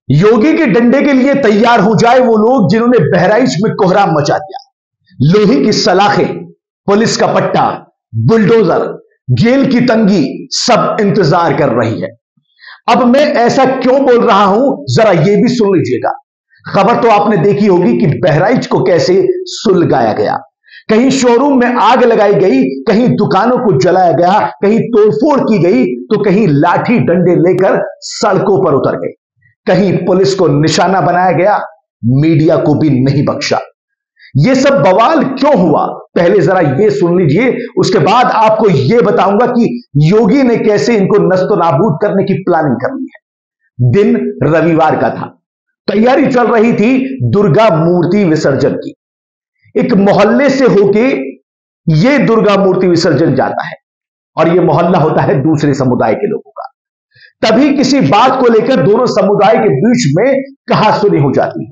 योगी के डंडे के लिए तैयार हो जाए वो लोग जिन्होंने बहराइच में कोहराम मचा दिया। लोहे की सलाखें, पुलिस का पट्टा, बुलडोजर, जेल की तंगी सब इंतजार कर रही है। अब मैं ऐसा क्यों बोल रहा हूं, जरा यह भी सुन लीजिएगा। खबर तो आपने देखी होगी कि बहराइच को कैसे सुलगाया गया। कहीं शोरूम में आग लगाई गई, कहीं दुकानों को जलाया गया, कहीं तोड़फोड़ की गई, तो कहीं लाठी डंडे लेकर सड़कों पर उतर गए। कहीं पुलिस को निशाना बनाया गया, मीडिया को भी नहीं बख्शा। यह सब बवाल क्यों हुआ, पहले जरा यह सुन लीजिए, उसके बाद आपको यह बताऊंगा कि योगी ने कैसे इनको नस्तो नाबूद करने की प्लानिंग कर ली है। दिन रविवार का था, तैयारी चल रही थी दुर्गा मूर्ति विसर्जन की। एक मोहल्ले से होके यह दुर्गा मूर्ति विसर्जन जाता है और यह मोहल्ला होता है दूसरे समुदाय के लोगों का। तभी किसी बात को लेकर दोनों समुदाय के बीच में कहासुनी हो जाती है।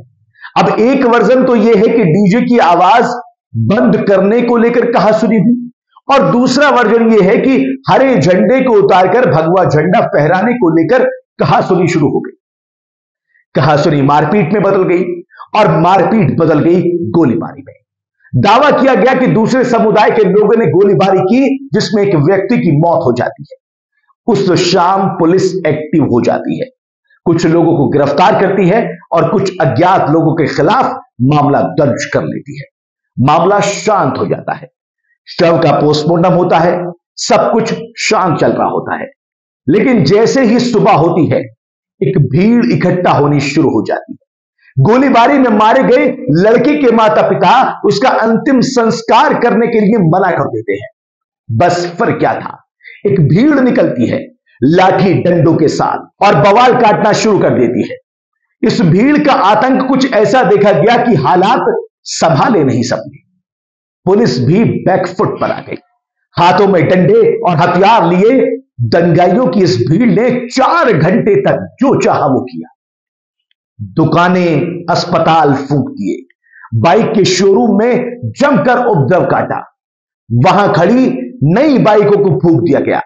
अब एक वर्जन तो यह है कि डीजे की आवाज बंद करने को लेकर कहासुनी हुई, और दूसरा वर्जन यह है कि हरे झंडे को उतारकर भगवा झंडा फहराने को लेकर कहासुनी शुरू हो गई। कहासुनी मारपीट में बदल गई और मारपीट बदल गई गोलीबारी में। दावा किया गया कि दूसरे समुदाय के लोगों ने गोलीबारी की, जिसमें एक व्यक्ति की मौत हो जाती है। उस शाम पुलिस एक्टिव हो जाती है, कुछ लोगों को गिरफ्तार करती है और कुछ अज्ञात लोगों के खिलाफ मामला दर्ज कर लेती है। मामला शांत हो जाता है, शव का पोस्टमार्टम होता है, सब कुछ शांत चल रहा होता है। लेकिन जैसे ही सुबह होती है, एक भीड़ इकट्ठा होनी शुरू हो जाती है। गोलीबारी में मारे गए लड़के के माता पिता उसका अंतिम संस्कार करने के लिए मना कर देते हैं। बस फर्क क्या था, एक भीड़ निकलती है लाठी डंडों के साथ और बवाल काटना शुरू कर देती है। इस भीड़ का आतंक कुछ ऐसा देखा गया कि हालात संभाले नहीं सके। पुलिस भी बैकफुट पर आ गई। हाथों में डंडे और हथियार लिए दंगाइयों की इस भीड़ ने 4 घंटे तक जो चाहा वो किया। दुकानें, अस्पताल फूंक दिए, बाइक के शोरूम में जमकर उपद्रव काटा, वहां खड़ी नई बाइकों को फूंक दिया गया।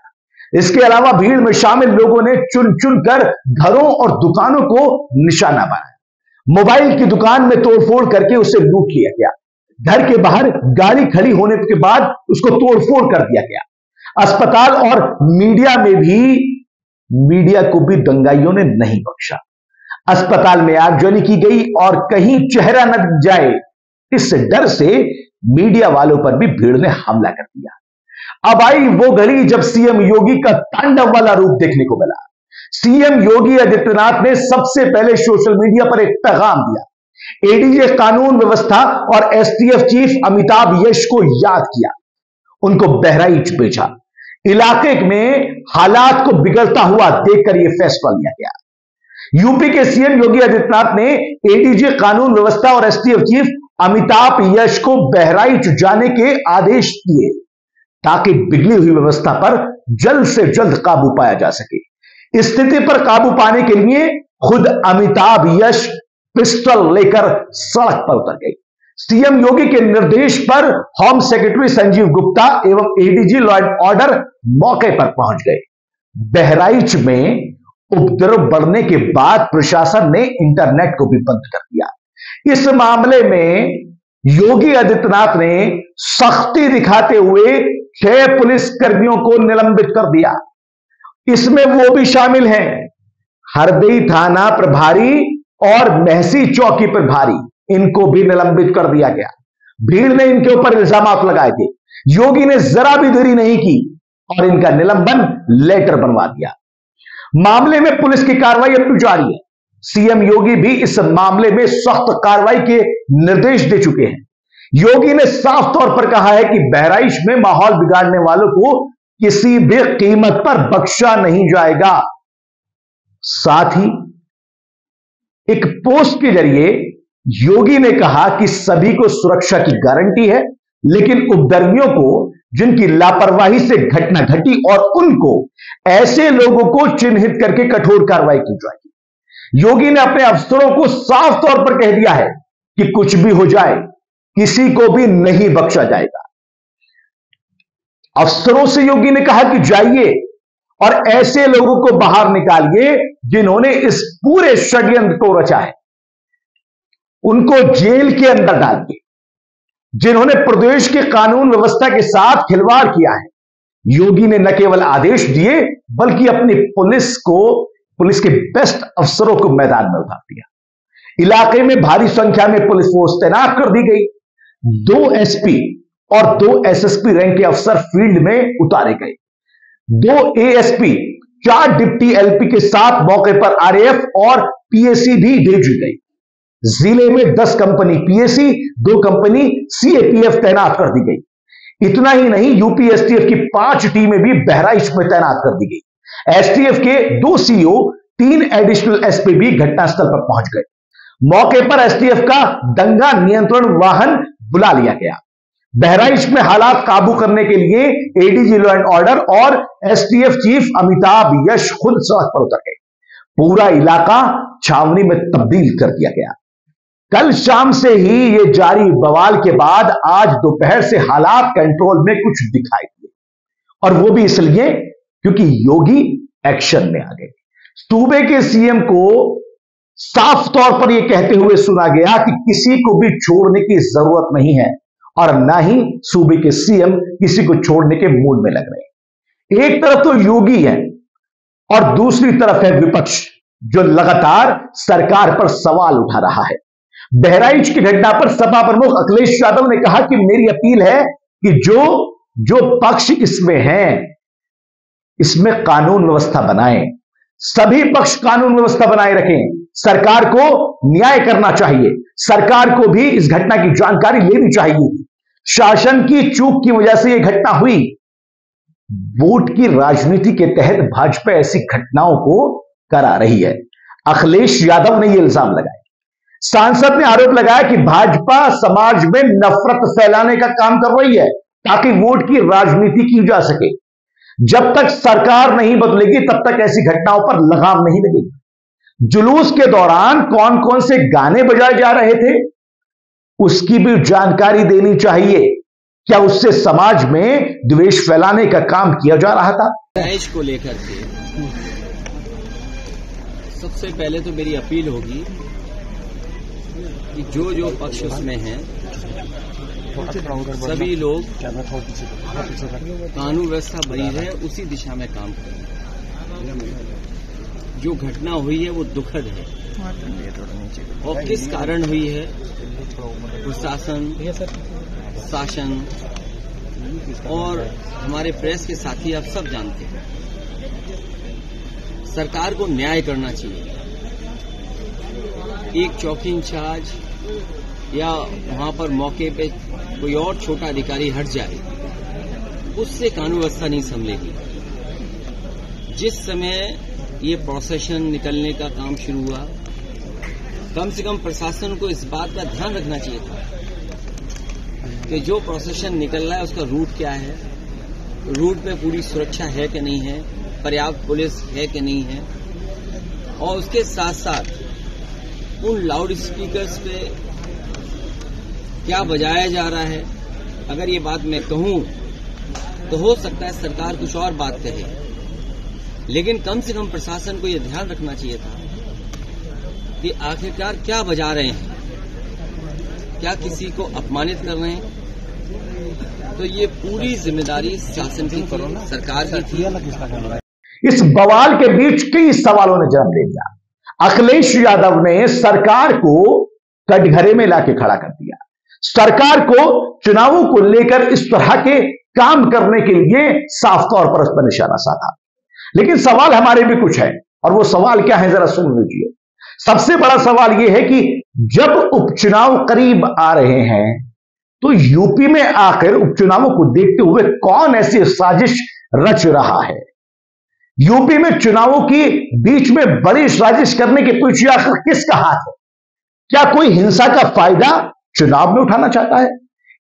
इसके अलावा भीड़ में शामिल लोगों ने चुन चुन कर घरों और दुकानों को निशाना बनाया। मोबाइल की दुकान में तोड़फोड़ करके उसे लूट लिया गया। घर के बाहर गाड़ी खड़ी होने के बाद उसको तोड़फोड़ कर दिया गया। अस्पताल और मीडिया को भी दंगाइयों ने नहीं बख्शा। अस्पताल में आगजनी की गई और कहीं चेहरा न दिख जाए, इस डर से मीडिया वालों पर भी भीड़ ने हमला कर दिया। अब आई वो घड़ी जब सीएम योगी का तांडव वाला रूप देखने को मिला। सीएम योगी आदित्यनाथ ने सबसे पहले सोशल मीडिया पर एक पैगाम दिया। एडीजे कानून व्यवस्था और एसटीएफ चीफ अमिताभ यश को याद किया, उनको बहराइच भेजा। इलाके में हालात को बिगड़ता हुआ देखकर यह फैसला लिया गया। यूपी के सीएम योगी आदित्यनाथ ने एडीजे कानून व्यवस्था और एसटीएफ चीफ अमिताभ यश को बहराइच जाने के आदेश दिए ताकि बिगड़ी हुई व्यवस्था पर जल्द से जल्द काबू पाया जा सके। स्थिति पर काबू पाने के लिए खुद अमिताभ यश पिस्टल लेकर सड़क पर उतर गए। सीएम योगी के निर्देश पर होम सेक्रेटरी संजीव गुप्ता एवं एडीजी लॉ एंड ऑर्डर मौके पर पहुंच गए। बहराइच में उपद्रव बढ़ने के बाद प्रशासन ने इंटरनेट को भी बंद कर दिया। इस मामले में योगी आदित्यनाथ ने सख्ती दिखाते हुए 6 पुलिस कर्मियों को निलंबित कर दिया। इसमें वो भी शामिल हैं हरदई थाना प्रभारी और महसी चौकी प्रभारी, इनको भी निलंबित कर दिया गया। भीड़ ने इनके ऊपर इल्जाम लगाए थे, योगी ने जरा भी देरी नहीं की और इनका निलंबन लेटर बनवा दिया। मामले में पुलिस की कार्रवाई अब जारी है। सीएम योगी भी इस मामले में सख्त कार्रवाई के निर्देश दे चुके हैं। योगी ने साफ तौर पर कहा है कि बहराइच में माहौल बिगाड़ने वालों को किसी भी कीमत पर बख्शा नहीं जाएगा। साथ ही एक पोस्ट के जरिए योगी ने कहा कि सभी को सुरक्षा की गारंटी है, लेकिन उपद्रवियों को जिनकी लापरवाही से घटना घटी और उनको ऐसे लोगों को चिन्हित करके कठोर कार्रवाई की जाएगी। योगी ने अपने अफसरों को साफ तौर पर कह दिया है कि कुछ भी हो जाए, किसी को भी नहीं बख्शा जाएगा। अफसरों से योगी ने कहा कि जाइए और ऐसे लोगों को बाहर निकालिए जिन्होंने इस पूरे षड्यंत्र को रचा है, उनको जेल के अंदर डालिए। जिन्होंने प्रदेश के कानून व्यवस्था के साथ खिलवाड़ किया है, योगी ने न केवल आदेश दिए बल्कि अपनी पुलिस के बेस्ट अफसरों को मैदान में उतार दिया। इलाके में भारी संख्या में पुलिस फोर्स तैनात कर दी गई। 2 एसपी और 2 एसएसपी रैंक के अफसर फील्ड में उतारे गए। 2 एएसपी, 4 डिप्टी एलपी के साथ मौके पर आरएएफ और पीएसी भी भेजी गई। जिले में 10 कंपनी पीएसी, 2 कंपनी सीएपीएफ तैनात कर दी गई। इतना ही नहीं, यूपी एसटीएफ की 5 टीमें भी बहराइच में तैनात कर दी गई। एसटीएफ के 2 सीओ, 3 एडिशनल एसपी भी घटनास्थल पर पहुंच गए। मौके पर एसटीएफ का दंगा नियंत्रण वाहन बुला लिया गया। बहराइच में हालात काबू करने के लिए एडीजी लॉ एंड ऑर्डर और एसटीएफ चीफ अमिताभ यश खुद सड़क पर उतर गए। पूरा इलाका छावनी में तब्दील कर दिया गया। कल शाम से ही ये जारी बवाल के बाद आज दोपहर से हालात कंट्रोल में कुछ दिखाई दिए, और वो भी इसलिए क्योंकि योगी एक्शन में आ गए। सूबे के सीएम को साफ तौर पर यह कहते हुए सुना गया कि किसी को भी छोड़ने की जरूरत नहीं है, और ना ही सूबे के सीएम किसी को छोड़ने के मूड में लग रहे हैं। एक तरफ तो योगी है और दूसरी तरफ है विपक्ष, जो लगातार सरकार पर सवाल उठा रहा है। बहराइच की घटना पर सपा प्रमुख अखिलेश यादव ने कहा कि मेरी अपील है कि जो पक्ष इसमें है, इसमें कानून व्यवस्था बनाएं। सभी पक्ष कानून व्यवस्था बनाए रखें। सरकार को न्याय करना चाहिए। सरकार को भी इस घटना की जानकारी लेनी चाहिए। शासन की चूक की वजह से यह घटना हुई। वोट की राजनीति के तहत भाजपा ऐसी घटनाओं को करा रही है। अखिलेश यादव ने यह इल्जाम लगाया। सांसद ने आरोप लगाया कि भाजपा समाज में नफरत फैलाने का काम कर रही है ताकि वोट की राजनीति की जा सके। जब तक सरकार नहीं बदलेगी तब तक ऐसी घटनाओं पर लगाम नहीं लगेगी। जुलूस के दौरान कौन कौन से गाने बजाए जा रहे थे, उसकी भी जानकारी देनी चाहिए। क्या उससे समाज में द्वेष फैलाने का काम किया जा रहा था? देश को लेकर के सबसे पहले तो मेरी अपील होगी कि जो पक्ष उसमें हैं, सभी लोग कानून व्यवस्था बनी रहे उसी दिशा में काम करें। जो घटना हुई है वो दुखद है, और किस कारण हुई है प्रशासन, शासन और हमारे प्रेस के साथी आप सब जानते हैं। सरकार को न्याय करना चाहिए। एक चौकी इंचार्ज या वहां पर मौके पे कोई और छोटा अधिकारी हट जाए, उससे कानून व्यवस्था नहीं संभलेगी। जिस समय ये प्रोसेशन निकलने का काम शुरू हुआ, कम से कम प्रशासन को इस बात का ध्यान रखना चाहिए था कि जो प्रोसेशन निकल रहा है उसका रूट क्या है, रूट पे पूरी सुरक्षा है कि नहीं है, पर्याप्त पुलिस है कि नहीं है, और उसके साथ साथ उन लाउड स्पीकर्स पे क्या बजाया जा रहा है। अगर ये बात मैं कहूं तो हो सकता है सरकार कुछ और बात कहे, लेकिन कम से कम प्रशासन को यह ध्यान रखना चाहिए था कि आखिरकार क्या बजा रहे हैं, क्या किसी को अपमानित कर रहे हैं। तो ये पूरी जिम्मेदारी शासन की, सरकार की थी। इस बवाल के बीच कई सवालों ने जन्म ले लिया। अखिलेश यादव ने सरकार को कटघरे में लाके खड़ा कर दिया। सरकार को चुनावों को लेकर इस तरह के काम करने के लिए साफ तौर पर उस पर निशाना साधा। लेकिन सवाल हमारे भी कुछ है, और वो सवाल क्या है जरा सुन लीजिए। सबसे बड़ा सवाल यह है कि जब उपचुनाव करीब आ रहे हैं तो यूपी में आखिर उपचुनावों को देखते हुए कौन ऐसी साजिश रच रहा है? यूपी में चुनावों की बीच में बड़ी साजिश करने के पीछे आखिर किसका हाथ है? क्या कोई हिंसा का फायदा चुनाव में उठाना चाहता है?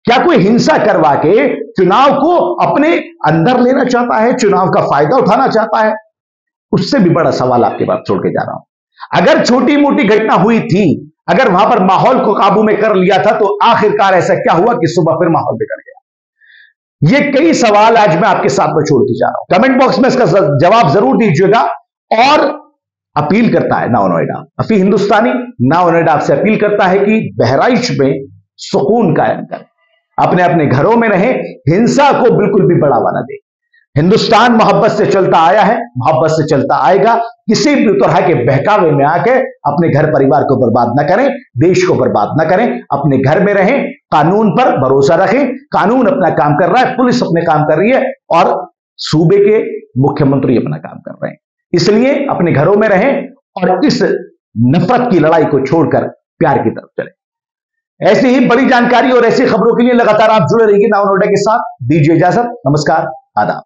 क्या कोई हिंसा करवा के चुनाव को अपने अंदर लेना चाहता है, चुनाव का फायदा उठाना चाहता है? उससे भी बड़ा सवाल आपके पास छोड़ के जा रहा हूं। अगर छोटी मोटी घटना हुई थी, अगर वहां पर माहौल को काबू में कर लिया था, तो आखिरकार ऐसा क्या हुआ कि सुबह फिर माहौल बिगड़ गया? ये कई सवाल आज मैं आपके साथ में छोड़ते जा रहा हूं। कमेंट बॉक्स में इसका जवाब जरूर दीजिएगा। और अपील करता है नाउ नोएडा, अफी हिंदुस्तानी नाउ नोएडा आपसे अपील करता है कि बहराइच में सुकून कायम करें, अपने अपने घरों में रहें, हिंसा को बिल्कुल भी बढ़ावा न दें। हिंदुस्तान मोहब्बत से चलता आया है, मोहब्बत से चलता आएगा। किसी भी तरह के बहकावे में आके अपने घर परिवार को बर्बाद न करें, देश को बर्बाद न करें। अपने घर में रहें, कानून पर भरोसा रखें। कानून अपना काम कर रहा है, पुलिस अपने काम कर रही है और सूबे के मुख्यमंत्री अपना काम कर रहे हैं। इसलिए अपने घरों में रहें और इस नफरत की लड़ाई को छोड़कर प्यार की तरफ चलें। ऐसी ही बड़ी जानकारी और ऐसी खबरों के लिए लगातार आप जुड़े रहिए नाउ नोएडा के साथ। दीजिए इजाजत, नमस्कार, आदाब।